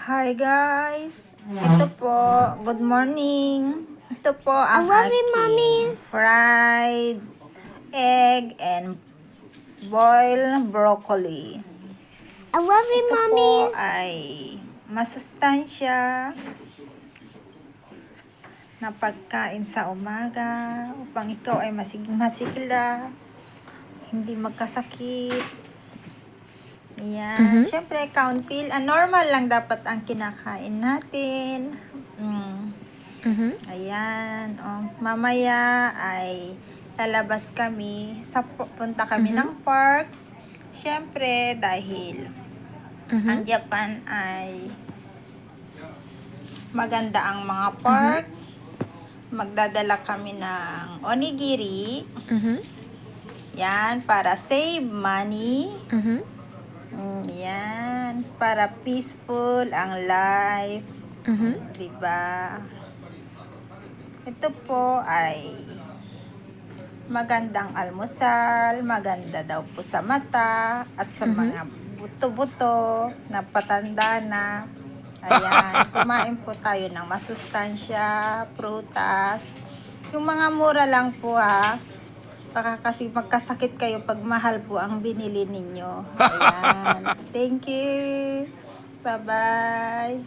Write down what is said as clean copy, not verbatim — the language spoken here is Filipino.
Hi guys! Ito po, good morning. Ito po ang aking fried egg and boiled broccoli. I love you, Ito Mommy. po ay masustansya na pagkain sa umaga upang ikaw ay masigla, hindi magkasakit. Yan. Siyempre, kaunti, normal lang dapat ang kinakain natin. Ayan. Mamaya ay lalabas kami. Punta kami ng park. Siyempre, dahil ang Japan ay maganda ang mga park. Magdadala kami ng onigiri. Yan, para save money. Yan, para peaceful ang life. Diba? Ito po ay magandang almusal, maganda daw po sa mata at sa mga buto-buto na patanda na. Ayan, kumain po tayo ng masustansya, prutas. Yung mga mura lang po ha. Baka kasi magkasakit kayo pag mahal po ang binili ninyo. Ayan. Thank you. Bye-bye.